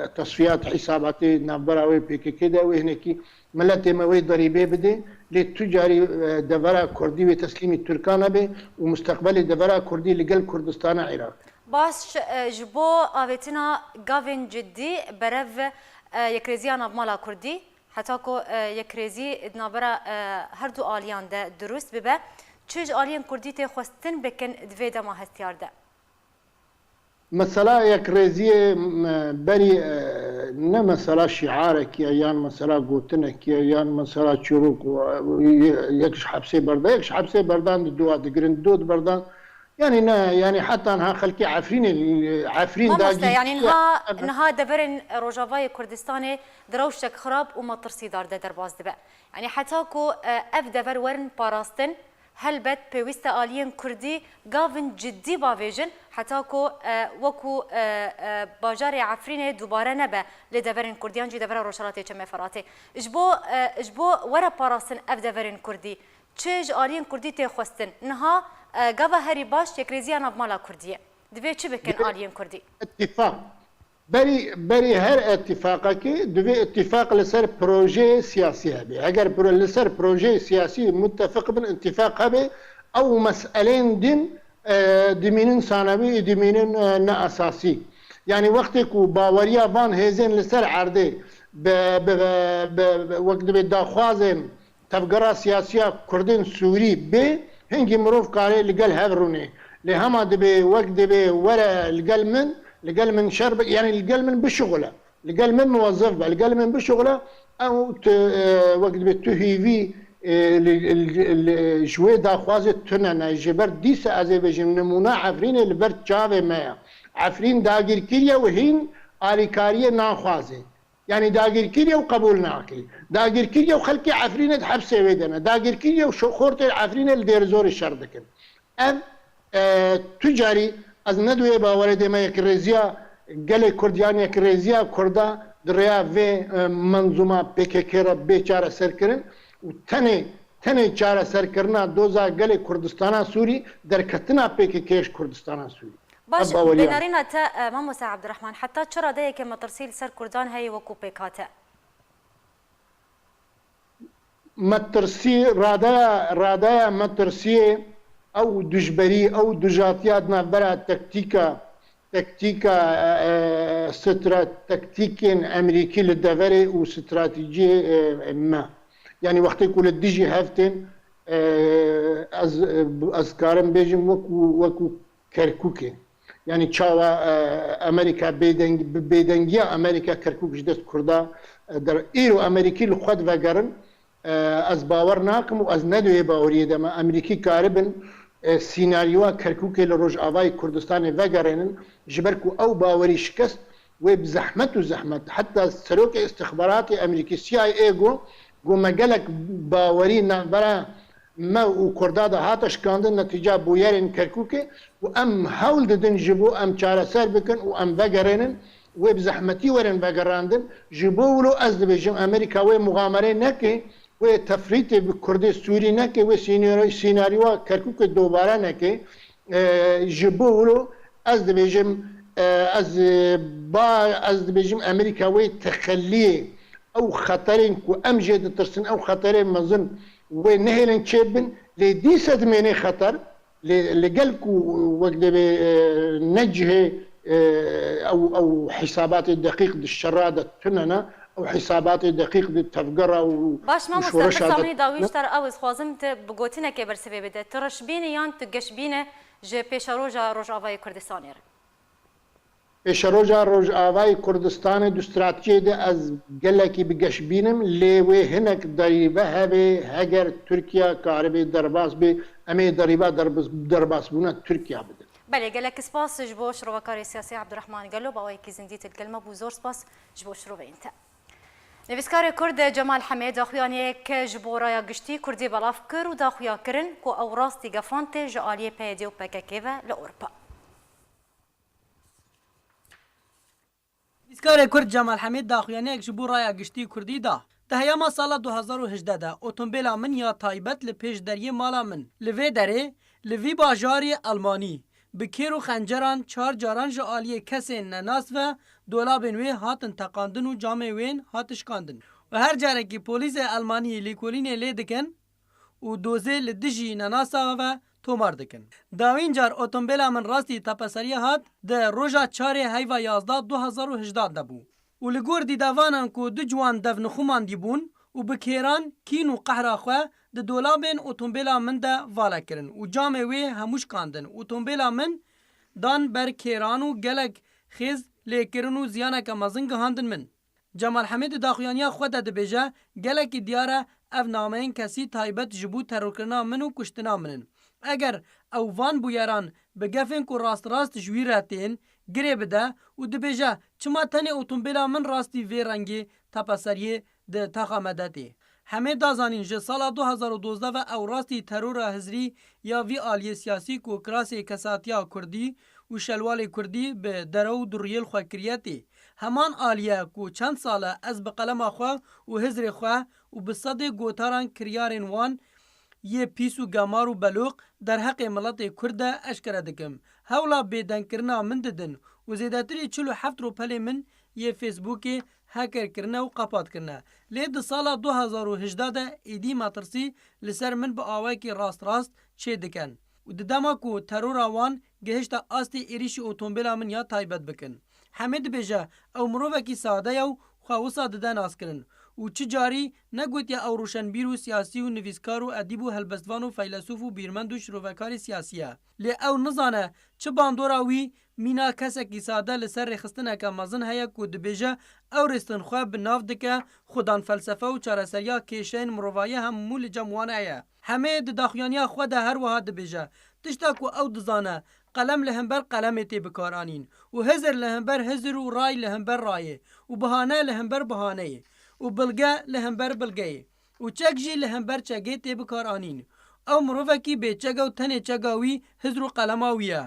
تصفيات حسابات نبراوي بيك كده وهناكي ملاتي موي ضريبة بدي للتجاري دفرة كردي وتسليم التركانة به ومستقبل دفرة كردي لقل كردستان عراق باش جبو آويتنا غافين جدي برف يكريزيانا بمالا كردي حتی که یکریزی نابرا هر دو آلیان ده درست ببه چیج آلیان کردی تی خواستن بکن دوی دما هستیار ده مثلا یکریزی بری نه مثلا شعاره که یان مثلا گوتنه که یان مثلا چروک یکش حبسه برده یکش حبسه بردان دو دگرن دود بردان يعني يعني حتى انها خلكي عفرين داقي يعني انها دبرن روجافاي كردستاني دروشك خراب وما ترسي دار درباز دبا يعني حتى كو اف دبر ورن باراستن هل بد بيويستا الين كردي غافن جدي بافيجن حتى كو وكو باجار عفرين دوباره نبا لدبرن كرديان جي دبر روشالاتي كما فراتي اجبو ورا باراستن اف دبرن كردي چج الين كردي تي خواستن انها قبا هري باش يكريزيانا بمالا كردية دبي چه بكن آلين كردي اتفاق بري هر اتفاقك دبي اتفاق لسر بروجي سياسي هبي اگر لسر بروجي سياسي متفق بن اتفاق هبي او مسألين دمينن ثانوي دمينن نا اساسي يعني وقتك باوريا فان هيزن لسر عرضي وقت بداخوازن تفگرا سیاسی کردن سوری به هنگی مروف کاری لگل هفرونه لهما دبی وقت دبی ورا لگل من شرب يعني لگل من بشغله لگل من موظف به لگل من بشغله او وقت دبی تو هیوی الجوي داخواز تننا جبر ديس ازيبيجن نمونه عفرين البرد جاوه ما عفرين داگير كيريا وهين آليكارية ناخوازه يعني داگير كيريا وقبول ناكي داگير كيريا وخلقي عفرين حبسه ويدنا داگير كيريا وخورت عفرين الدير زور الشردكن ام تجاري از ندوه باورده ما يكريزيا قال كرديان يكريزيا كردا دريا في منظومه بككره بيچاره سركرن و تنه چاره سرکرنا دوزا گل کردستان سوری در کتنا پیک کش کردستان سوری باش بنارينا تا ماموسا عبد الرحمن حتى تشرا دايك مترسيل سر كردان هي وكو بيكاتا مترسي رادا مترسي او دجبري او دجاتيات نبرا تكتيكا تكتيكين امريكي للدفري واستراتيجيه ما يعني وقت يقول الديجي هافتن از كارم بيجم وكو كركوكي يعني تشاوا امريكا بيدنگيا امريكا كركوك جدت كردا در ايرو امريكي لخد وگرن از باور ناكم و از ندوه باوريه دما امريكي كاربن سيناريوها كركوكي لروج آواي كردستان وگرنن جبركو او باوري شكست وبزحمت وزحمت حتى سروك استخباراتي امريكي CIA گو مگلک باوری نبرا ما و کردادا هاتش کاندن نتیجه بویرین کرکوکه و ام حول ددن جبو ام چاره سر بکن و ام وگرنن و بزحمتی ورن وگراندن جبو ولو از دبیجم امریکا و مغامره نکه و تفریط بکرد سوری نکه و سیناریو کرکوک دوباره نکه جبو ولو از دبیجم از دبیجم امریکا و تخلیه او خطرين كو امجد ترسن او خطرين مظن ونهلن تشبن لدي سدميني خطر لقلكو وقت نجه او حسابات الدقيق دي الشرادة تننا او حسابات الدقيق دي التفقرة باش ما مستقصامي داويشتر اوز خوازمت بقوتنا كبر سبب ده ترش بيني يان تقش بيني جي بيشا روجا روج آواي كردستانير پیشروجا روج آوای کردستان دو استراتژی ده از گلکی بگش بینم لیوه هنک دریبه هبه هگر ترکیه کاربه درباس به امی دریبه درباس بونا ترکیه بده. بله گلک سپاس جبوش روکاری سیاسی عبد الرحمن گلو باوی کی زندیت الکلمه بوزور سپاس جبوش رو انت. نویسکار کرد جمال حمید داخویانی که جبورای گشتی کردی بلاف کر و داخویا کرن کو اوراستی گفانت جالی پیدی و پککیوه لاوروپا. نویسکار کرد جمال حمید داخویانی که جبورای گشتی کردی دا دهیاما سال 2018 دا اتومبیلا من یا تایبت لپیش دریه مالا من لوی دره لوی باجاری آلمانی بکیر و خنجران چار جاران جالی کسی نناس و دولابین وی هاتن تقاندن و جامع وین هاتش کاندن و هر جاره که پولیس آلمانی لیکولین لی دکن و دوزه لدجی نناسا و تومار دکن. داوین جار اتومبیلا من راستی تپسری هات ده روژا 4 هیوا 11 2018 دبو و لگور دی دوانان کو دو جوان دفنخومان دی بون و بکیران کین و قهرا خواه ده دولابین اتومبیلا من ده والا کرن و جامع وی هموش کاندن. اتومبیلا من دان بر کیران و گلک خیز لیکرن و زیانک مزنگ هاندن من. جمال حمید داخویانیا خود ده بیجه گلک دیاره او نامین کسی تایبت جبو ترکرنا من و کشتنا منن. اگر او وان بویران بگفن کو راست جویراتین گره بده و دبیجه چما تنی اتومبیلا من راستی وی رنگی تپسریه ده تخامدتی. همه دازانین جه سال 2012 و او راستی ترور هزری یا وی آلی سیاسی کو کراسی کساتیا کردی و شلوال کردی به درو دریل خواه کریتی. همان آلیه کو چند ساله از بقلم خواه و هزر خواه و بصد گوتاران کریارین وان یه پیس و گمار و بلوغ در حق ملت کرد اشکره دکم. هولا بیدن کرنا من ددن و زیداتری 47 روپلی من یه فیسبوکی هکر کرنه و قپات کرنه. لید سال 2018 ده ایدی ماترسی لسر من با آوائی که راست چه دکن. و ددما کو ترور آوان گهشت آستی ایریش اتومبیلا من یا تایبت بکن. حمید بیجه او مروفه کی ساده یو خواهوسا دده ناس کرن. û çi carî negotiya ew roşenbîr û siyasî û nivîskar û edîb û helbestvan û feylesûf û bîrmend û şirovekarê siyasî ye. Lê ew nizane çi bandora wî mîna kesekî sade li ser rêxistineke mezin heye ku dibêje ew rêstinxwe bi nav dike xudan felsefe û çareseriya kêşeyên mirovayî hemû li cem wan heye. Hemê di daxuyaniya xwe de her wiha dibêje tişta ku ew dizane qelem li hember qelemê tê bikaranîn û hizir li hember hizir û ray li hember rayê û bihane li hember bihaneyê û bilge li hember bilgeyê û çek jî li hember çekê tê bikaranîn. Ew mirovekî bêçek ew tenê çeka wî hizir û qelema wî ye.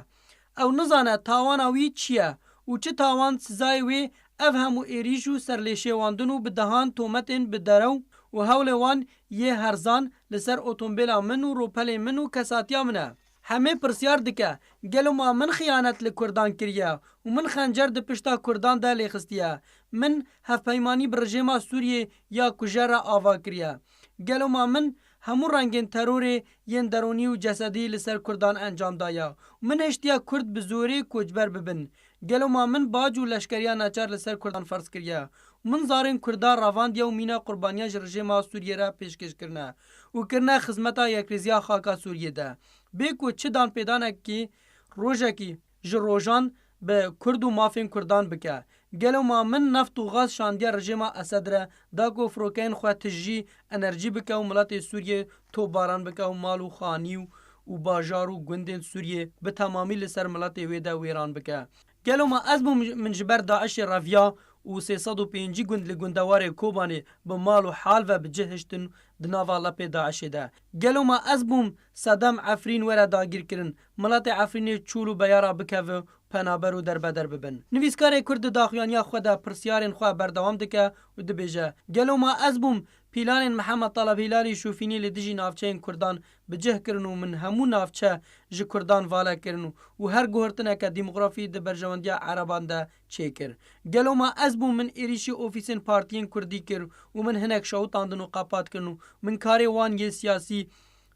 Ew nizane tawana wî çi ye û çi tawan sizayê wê ev hemû êrîş û serlêşêwandin û bidehan tometên bi derew û hewlê wan yê herzan li ser otomobîla min û ropelên min û kesatiya min e. Hemê pirsyar dike gelo ma min xıyanet li Kurdan kiriye û min xencer di pişta Kurdan de lêxistiye. Min hevpeymanî bi rejima Sûriyê ya kujera ava kiriye. Gelo ma min hemû rengên terorê yên deronî û cesedî li ser Kurdan encam daye. Min heştiya Kurd bi zorê koçber bibin. Gelo ma min bac û leşkeriya naçar li ser Kurdan ferz kiriye. Min zarên Kurda ravandiye û mîna qurbaniya ji rejima Sûriyê re pêşkêş kirine û kirine xizmeta Yekrêziya Xaka Sûriyê de. Bê ku çi danpêdanekî rojekî ji rojan bi Kurd û mafên Kurdan bike. Gelo ma min neft û gaz şandiya rejima Esed re da ku firokeyên xwe tijî enerjî bike û miletê Sûriyê topbaran bike û mal û xanî û bajar û gundên Sûriyê bi temamî li ser miletê wê de wêran bike. Gelo ma ez bûm min ji ber Daişê reviya û 305 gund li gundewarê Kobanê bi mal û hal ve bi cih hiştin di nava lepê Daişê de. Gelo ma ez bûm Sedem Efrîn were dagîr kirin. Miletê Efrînê çûl û beyara bikeve penaber û derbeder bibin. Nivîskarê Kurd di daxuyaniya xwe de pirsyarên xwe berdewam dike û dibêje. Gelo ma ez bûm pîlanên Mihemed Taleb Hîlalî Şûfînî li dijî navçeyên Kurdan bi cih kirin û min hemû navçe ji Kurdan vala kirin û her guhirtineke dîmografî di berjewendiya Ereban de çêkir. Gelo ma ez bûm min êrişî ofîsên partiyên Kurdî kir û min hinek şewitandin û qapat kirin û min karê wan yê siyasî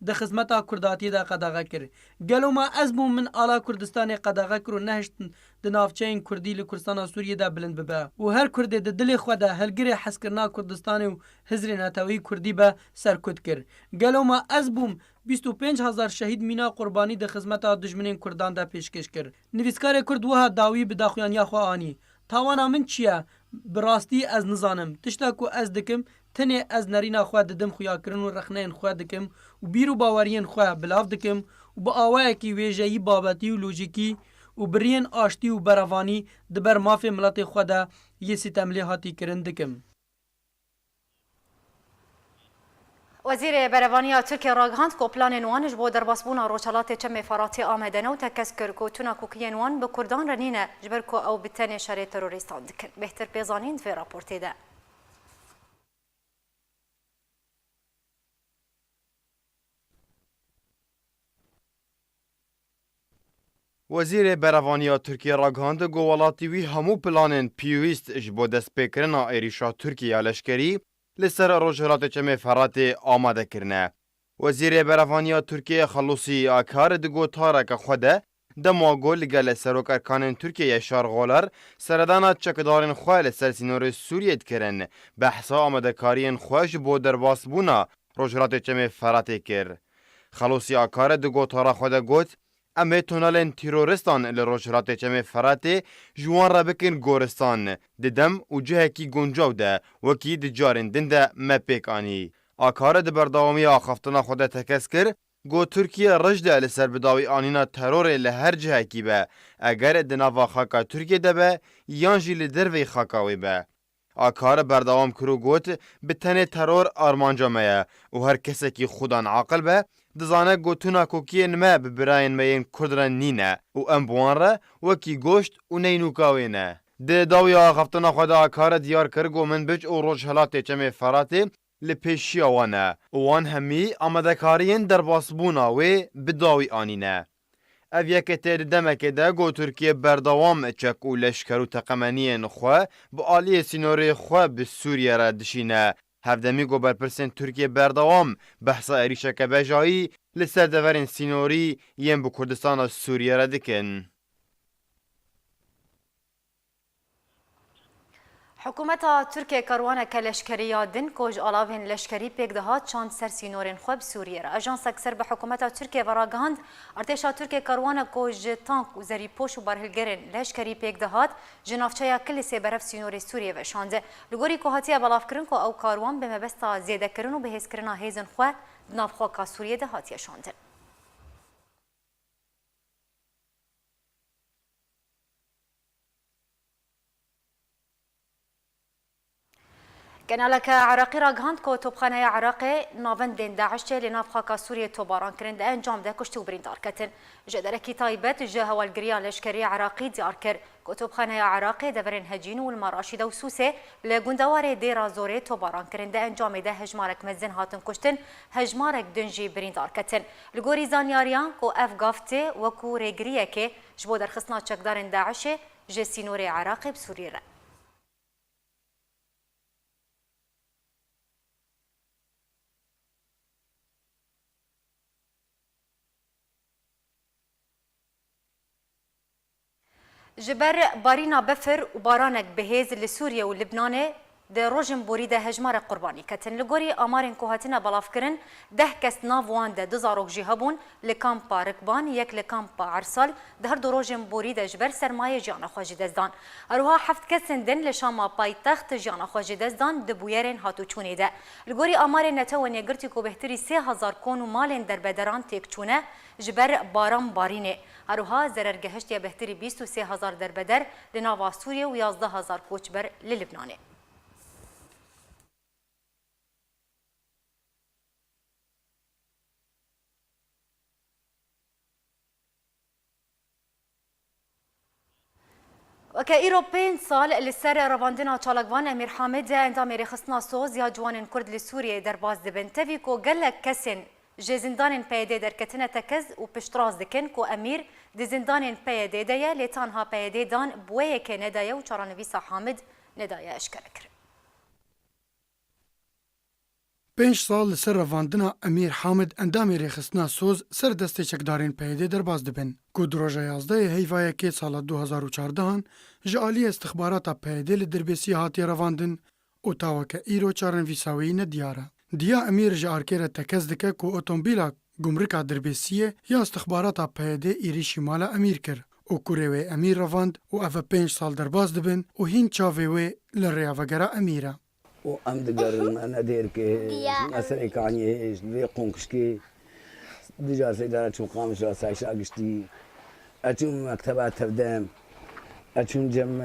di xizmeta Kurdatiyê de qedexe kir. Gelo ma ez bûm min ala Kurdistanê qedexe kir û nehiştin di navçeyên Kurdî li Kurdistana Sûriyê de bilind bibe. û her Kurdê di dilê xwe de helgirê hezkirina Kurdistanê û hizrê netewî Kurdî be serkut kir. Gelo ma ez bûm 25,000 şehîd mîna qurbanî di xizmeta dijminên Kurdan de pêşkêş kir. Nivîskarê Kurd wiha dawî bi daxuyaniya xwe anî. Tawana min çi ye? Bi rastî ez nizanim. Tişta ku ez dikim tenê ez nerîna xwe didim xuyakirin û rexneyên xwe dikim û bîr û baweriyên xwe bilav dikim û bi awayekî wêjeyî babetî û lojîkî û biriyên aştî û berevanî di ber mafê miletê xwe de yê sîtemlê hatî kirin dikim. وزیر برهانیا ترکیه راگهاند که پلان وان ji bo derbasbûna roçalatê çemê Feratê amade ne û tekez kir ku tuna kokiyên wan bi Kurdan re nîne ji ber ku ew bi tenê şerê terorîstan dikin. Bêhtir pêzanîn vê raportê de. Wezîrê Berevaniya Tirkiye ragihandî ku welatî wî hemû planên pêwîst ji bo destpêkirina êrîşa Tirkiye ya leşkerî li ser rojhilatê çemê Feratê amade kirine. Wezîrê Berevaniya Tirkiye Xelûsî Akarê di gotareke xwe de dema got li gel serokerkanên Tirkiyeyê şarxolar seredana çekidarên xwe li ser sînorê Sûriyê dikirin. Behsa amadekariyên xwe ji bo derbasbûna rojhilatê çemê Feratê kir. Xelûsî Akarê di gotara xwe de got em ê tunelên terorîstan li rojhilatê çemê Feratê ji wan re bikin goristan di dem û cihekî guncaw de wekî di carên din de me pêk anî. Akarê di berdewamiya axaftina xwe de tekez kir got Tirkiye rej de li ser bidawî anîna terorê li her cihekî be eger di nava xaka Tirkiye de be yan jî li dervê xaka wê be. Akarê berdewam kir û got bi tenê teror armanca me ye û her kesekî xudan aqil be dizane gotuna kokiyên me bi birayên me yên Kurd re nîne û em bi wan re wekî goşt û neynûka wê ne. Di dawiya axaftina xwe de Akarê diyar kir got min biç û rojhilatê çemê Feratê li pêşiya wan e û wan hemî amadekariyên derbasbûna wê bi dawî anîne. Ev yekê tê di demekê de got Tirkiye berdewam çek û leşker û teqemeniyên xwe bi aliyê sînorê xwe bi Sûriye re dişîne. Hevdemî got berpirsên Tirkiye berdewam behsa êrişeke bejayî li ser deverên sînorî yên bi Kurdistana Sûriye re dikin. حکومتا ترکیه کاروانه که لشکری دن کج آلاوین لشکری پیک دهات چند سر سینورین خوب سوریه را. اجانس اکثر به حکومتا ترکیه و راگهاند ارتشا ترکیه کاروانه کج تانک و زری پوش و برهلگرین لشکری پیک دهات جنافچه کلی سی برف سینور سوریه و شانده. لگوری که هاتیه بلاف کرن که او کاروان به مبستا زیاده کرن و به هز کرنا هیزن خواه نافخوا که سوریه ده هاتیه شانده. كنالك عراقي راغهاند كو توبخانه عراقي نافندين داعش لناف خاكا سوريا توباران كرن ده انجام ده كشتو بريندار كتن جدركي تايبت جا والجريان لشكري عراقي ديار كر كو توبخانه عراقي دبرن هجين والمراشد وسوسه لغوندوار ديرا زوري توباران كرن ده انجام ده هجمارك مزن هاتن كشتن هجمارك دنجي بريندار كتن لغوري زانياريان كو اف غافتي وكو ريغريكي جبو در خصنا چكدارن داعش جسينوري عراقي بسوريا. جبر بارینا بفر و بارانک بهیز لسوریه و لبنان ده روجن بورید هجمار قربانی کتن لگوری آمارین کوهاتینا بلاف کرن 10 کس ناوان ده 2000 جهابون لکامپا رکبان یک لکامپا عرسال ده هر دو روجن بورید جبر سرمایه جانا خواجی دزدان اروها 7 کسن دن لشاما پایتخت جانا خواجی دزدان ده بویرین هاتو چونه ده لگوری آمارین نتو نگرتی کو بهتری 3000 کون و مالین در بدران تیک چونه جبر باران بارینه اروها زرر گهشتی بهتری 23000 در بدر لناوا سوریه و 11000 کوچبر للبنانه. وكايرو بين سال للسر رواندنا تشالقوان امير حامد اندام رخصنا سوز يا جوان كرد لسوريا درباز دبن تفيكو قال كسن جزندان بيدي دركتنا تكز وبشتراز دكن كو امير دزندان بيدي ديا لتانها بيدي دان بويه كندايا وشارانويسا حامد ندايا اشكرك. 5 سال لسر رواندنا امیر حامد اندامی رخصنا سوز سر دسته چکدارین پیده در باز دبن. کو دروژه 11 هیوای که سال 2014 جالی استخبارات پیده لدربیسی هاتی رواندن و تاوکه ایرو چارن ویساوی ندیاره. دیا امیر جارکر تکز دکه کو اتومبیلا گمرکا دربیسیه یا استخبارات پیده ایری شمال امیر کر. و کوروی امیر رواند و اف 5 سال در باز دبن و هین چاوی لریا وگرا امیره. و ام دقرن انا دير كي مثلا كاني لي قونكشكي ديجا سيدنا شو قامش راسا شاقشتي اتم مكتبات تبدام اتم جم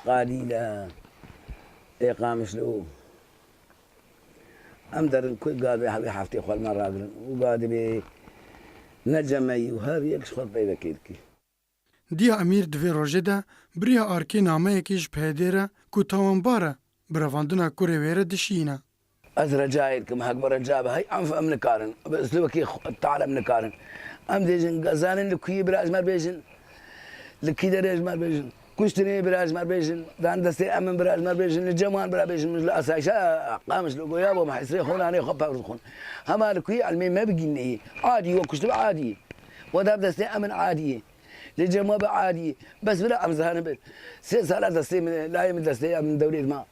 قليله اقامش له ام در كل قاضي حبي حفتي خول مراقل وقاضي بي نجمي وهذه يكشخ بيدكيلكي دیا امیر دوی روژه ده بریا آرکی نامه یکیش پیدره کو تاوانباره براندنا کوری ویره دشینه. از رجایت که محق برجاب هاي عنف امن کارن باسلوبکی تعالى من کارن ام دیجن گزانن لکی براج مر بیجن لکی درج مر بیجن کشتنی براج مر بیجن دان دستی امن براج مر بیجن لجمان براج بیجن مش لاسایشا قامش لو یابو محسری خونانی خب خون هما لکی علمی ما بگینی عادی و کشت عادی وداب دستی امن عادی لجماب عادي بس بلا امزهان بس 6 سالات دستي من لا من دستي من دوري ما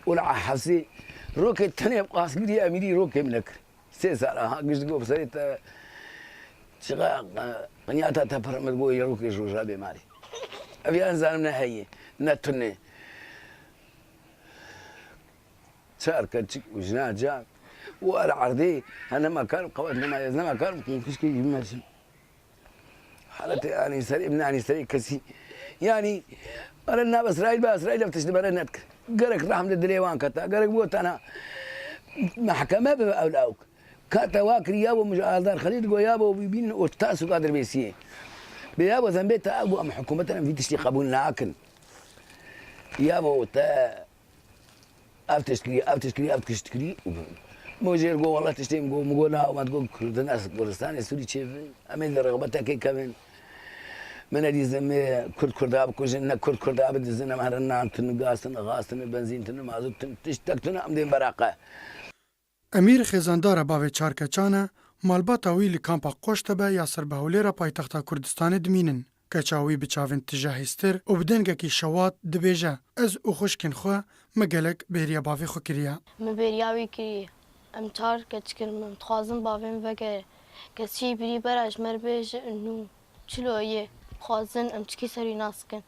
ولا حفصي روكي تاني قاس قدي اميري روكي منك 6 سالات قش جو بسيت شغا قنياتا تفرمت بو روكي شو جابي مالي ابي انزل من هي نتني شاركت وجنا جا والعرضي انا ما كان قوات ما يزنا ما كان كشكي يمشي حالتي يعني سريع يعني سريع كسي يعني أنا بإسرائيل بإسرائيل بتشتغل أنا نتك قرك رحمة الدليوان كتا قرك بوت أنا محكمة بأولاك كتا واكر يابو مجال الخليج جو يابو بيبين وتاسو قادر بيسيه بيابو ذنبيت أبو أم حكومتنا في تشتي قبولنا أكن يابو تا أفتشكري موجير جو والله تشتي مقولنا وما تقول كل الناس كردستان سوري كيف أمين رغبتك كمان من اللي زمي كرداب كوجنا كرداب دزنا مهرنا تنقاسن غاسن بنزين تن مازوت تشتكتنا أمدين براقة امیر خزاندار باوی چارکچانه مالباتا وی لکامپا قوشتبه یا سربهولی را پایتخت کردستان دمینن کچاوی بچاوین تجاهیستر و بدنگکی شوات دبیجه از او خوشکن خو مگلک بهریا باوی خو کریا مبریاوی کریه ام چار کچکر من خوازم باویم وگه کسی بری براش مربیج انو چلویه خوازن ام چکی سری ناسکن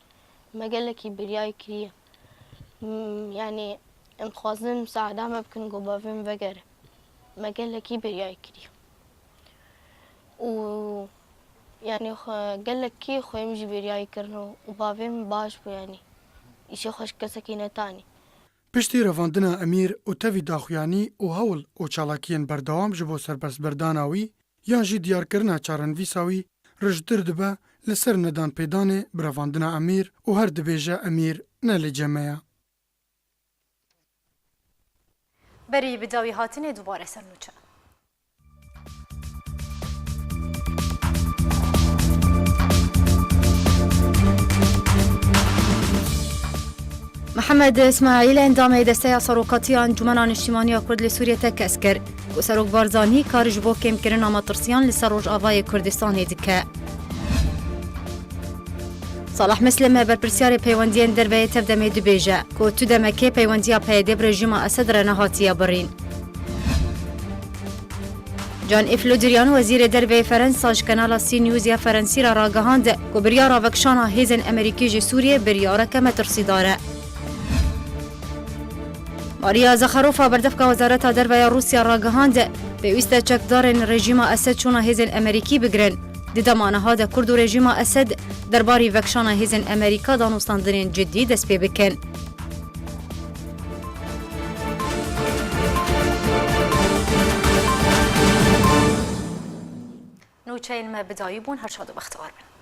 مگلکی بریای کریه يعني خوازن مساعدة ما بكن قبافين وقر مگلکی بریای کریه و يعني قال لك كي خويم جبرياي كرنو وبافيم باش بو يعني إشي خوش كسكينة تاني پشتی رواندنا امیر و تاوی داخویانی و هول و چالاکین بردوام جبو سرپرست برداناوی یان جی دیار کرنا چارن ویساوی رجدر دبه لسر ندان پیدانه برواندنا امیر و هر دبیجه امیر نل جمعه. بری بداوی هاتنه دوباره سرنوچه. محمد اسماعیل اندام دسته سروقاتی انجمن اجتماعی کرد لسوریه تکس کرد و سروک بارزانی کارج بو کم کردن مطرسیان لسر روجاوای کردستان دیگه. صالح مسلم برپرسیار پیوندیان دروی تفدمه دبیجه که تو دمکه پیوندیا پیده برژیم اسد رنهاتیا برین. جان افلودریان وزیر دروی فرانسه کانال سی نیوز یا فرانسی را راگهاند که بریار وکشان هیزن امریکی جی سوریه بریار کم ترسی داره. ماریا زخروفا بردفق وزارت دروی روسیا راگهاند به ویست چکدارن رژیم اسد چون هیزن امریکی بگرن. دیدمانه ها در کرد و رژیم اسد درباری وکشان هیزن امریکا دانستاندن جدی دست پی بکن. نوچه علم بدایی بون هر شاد و بختوار بن.